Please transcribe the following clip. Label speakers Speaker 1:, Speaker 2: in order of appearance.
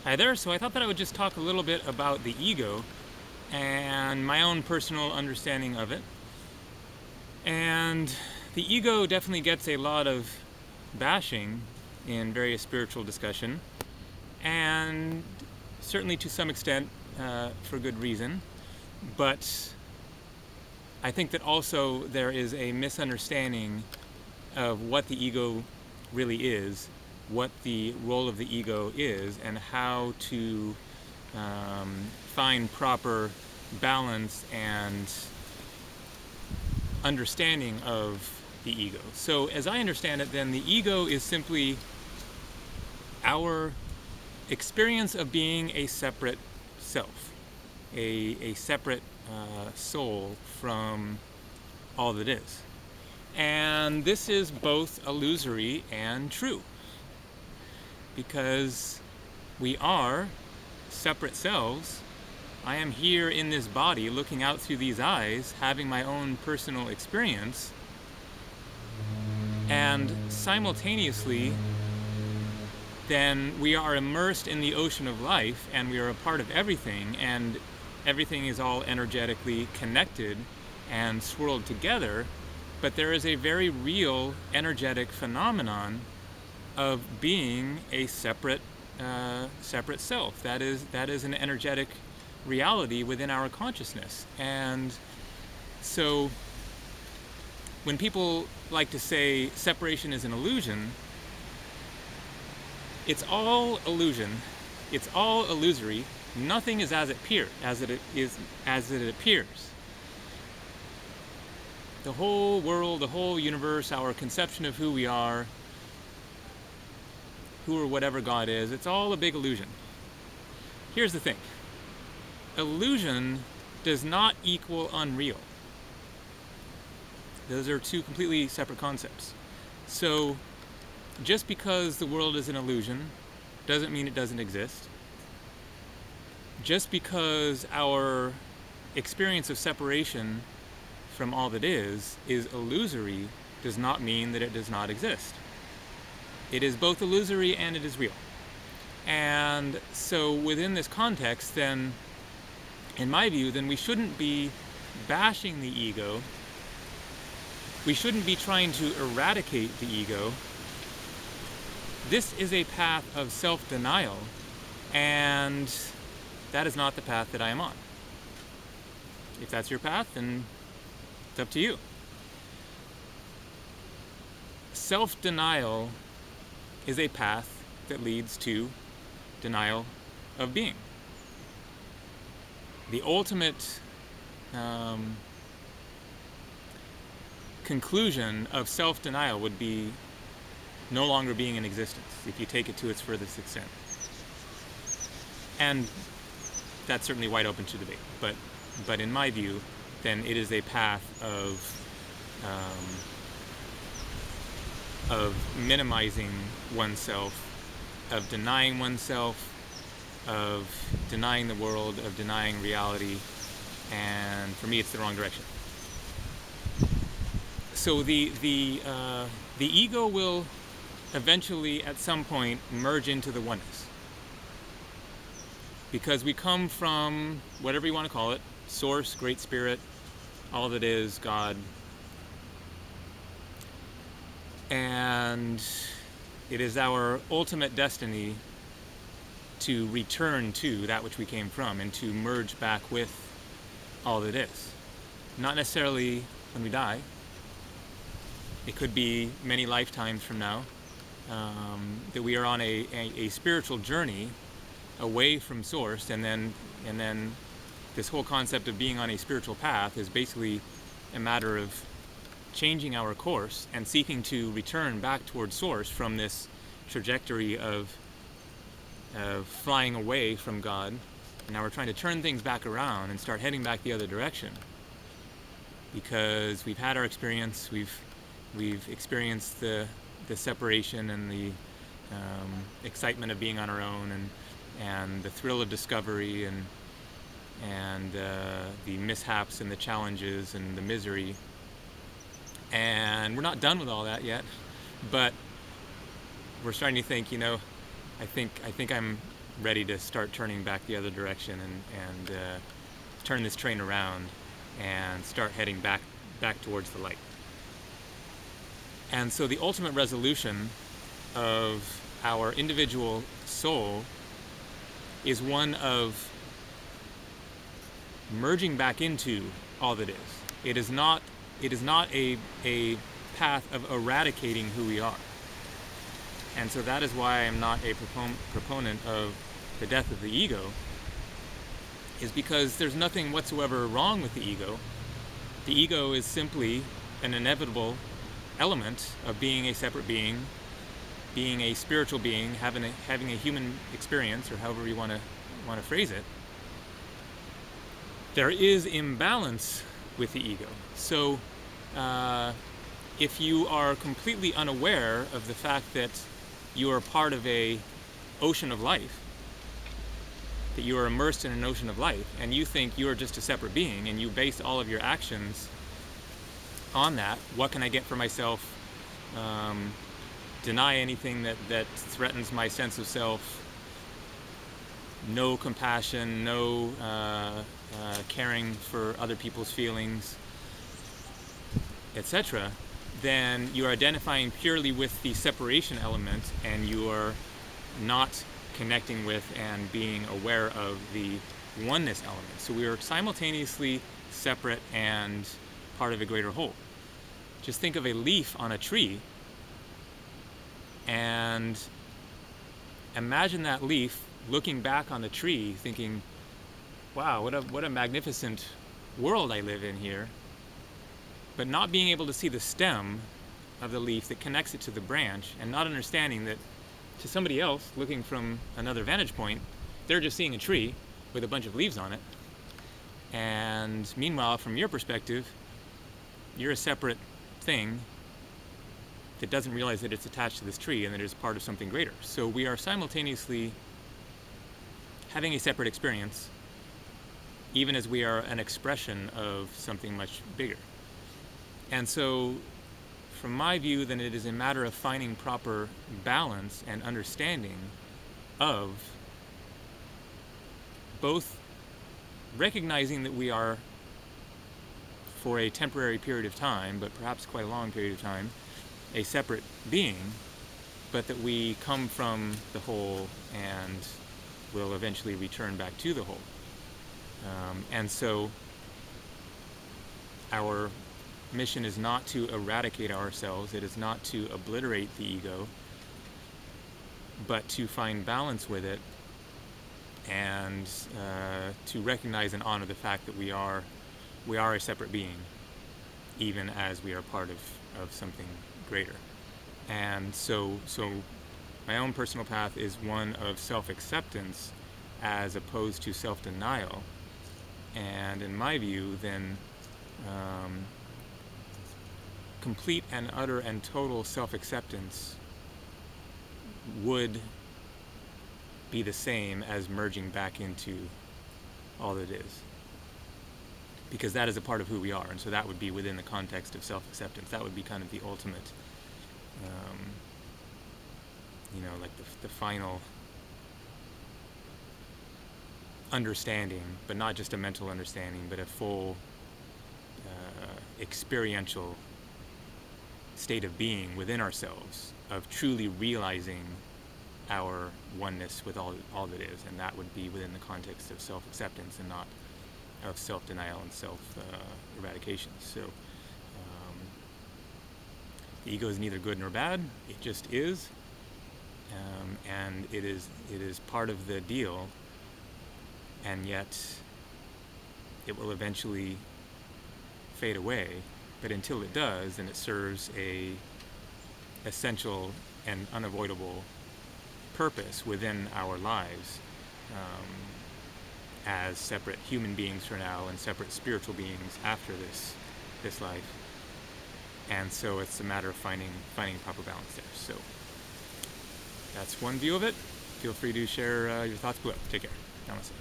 Speaker 1: Hi there. So I thought that I would just talk a little bit about the ego and my own personal understanding of it. And the ego definitely gets a lot of bashing in various spiritual discussion, and certainly to some extent for good reason. But I think that also there is a misunderstanding of what the ego really is, what the role of the ego is, and how to find proper balance and understanding of the ego. So as I understand it, then the ego is simply our experience of being a separate self, a separate soul from all that is. And this is both illusory and true, because we are separate selves. I am here in this body, looking out through these eyes, having my own personal experience, and simultaneously then we are immersed in the ocean of life, and we are a part of everything, and everything is all energetically connected and swirled together. But there is a very real energetic phenomenon of being a separate self. That is an energetic reality within our consciousness. And so when people like to say separation is an illusion, it's all illusion. It's all illusory. Nothing is as it appears. The whole world, the whole universe, our conception of who we are, who or whatever God is, it's all a big illusion. Here's the thing. Illusion does not equal unreal. Those are two completely separate concepts. So just because the world is an illusion doesn't mean it doesn't exist. Just because our experience of separation from all that is illusory does not mean that it does not exist. It is both illusory and it is real. And so within this context, then, in my view, then we shouldn't be bashing the ego. We shouldn't be trying to eradicate the ego. This is a path of self-denial, and that is not the path that I am on. If that's your path, then it's up to you. Self-denial is a path that leads to denial of being. The ultimate conclusion of self-denial would be no longer being in existence, if you take it to its furthest extent. And that's certainly wide open to debate. But in my view, then it is a path of minimizing oneself, of denying oneself, of denying the world, of denying reality, and for me, it's the wrong direction. So the ego will eventually, at some point, merge into the oneness, because we come from whatever you want to call it, Source, Great Spirit, all that is, God. And it is our ultimate destiny to return to that which we came from and to merge back with all that is. Not necessarily when we die. It could be many lifetimes from now, that we are on a spiritual journey away from Source, and then this whole concept of being on a spiritual path is basically a matter of changing our course and seeking to return back towards Source from this trajectory of flying away from God. And now we're trying to turn things back around and start heading back the other direction, because we've had our experience, we've experienced the separation and the excitement of being on our own, and the thrill of discovery, and the mishaps and the challenges and the misery. And we're not done with all that yet, but we're starting to think, I think I'm ready to start turning back the other direction and turn this train around and start heading back towards the light. And so the ultimate resolution of our individual soul is one of merging back into all that is. It is not a path of eradicating who we are. And so that is why I'm not a proponent of the death of the ego, is because there's nothing whatsoever wrong with the ego. The ego is simply an inevitable element of being a separate being, being a spiritual being, having a human experience, or however you want to phrase it. There is imbalance with the ego. So if you are completely unaware of the fact that you are part of a ocean of life, that you are immersed in an ocean of life, and you think you are just a separate being, and you base all of your actions on that, what can I get for myself, deny anything that threatens my sense of self, no compassion, no caring for other people's feelings, etc., then you are identifying purely with the separation element, and you are not connecting with and being aware of the oneness element. So we are simultaneously separate and part of a greater whole. Just think of a leaf on a tree and imagine that leaf looking back on the tree thinking, wow, what a magnificent world I live in here, but not being able to see the stem of the leaf that connects it to the branch, and not understanding that to somebody else looking from another vantage point, they're just seeing a tree with a bunch of leaves on it. And meanwhile, from your perspective, you're a separate thing that doesn't realize that it's attached to this tree and that it's part of something greater. So we are simultaneously having a separate experience, even as we are an expression of something much bigger. And so, from my view, then it is a matter of finding proper balance and understanding of both recognizing that we are, for a temporary period of time, but perhaps quite a long period of time, a separate being, but that we come from the whole and will eventually return back to the whole. And so our mission is not to eradicate ourselves, it is not to obliterate the ego, but to find balance with it, and to recognize and honor the fact that we are a separate being, even as we are part of something greater. And so my own personal path is one of self-acceptance as opposed to self-denial. And in my view, then complete and utter and total self-acceptance would be the same as merging back into all that is, because that is a part of who we are, and so that would be within the context of self-acceptance. That would be kind of the ultimate, like the final understanding, but not just a mental understanding, but a full experiential state of being within ourselves, of truly realizing our oneness with all that is, and that would be within the context of self-acceptance and not of self-denial and self-eradication. So the ego is neither good nor bad, it just is, and it is part of the deal, and yet it will eventually fade away. But until it does, then it serves a essential and unavoidable purpose within our lives, as separate human beings for now and separate spiritual beings after this life. And so it's a matter of finding proper balance there. So that's one view of it. Feel free to share your thoughts below. Take care. Namaste.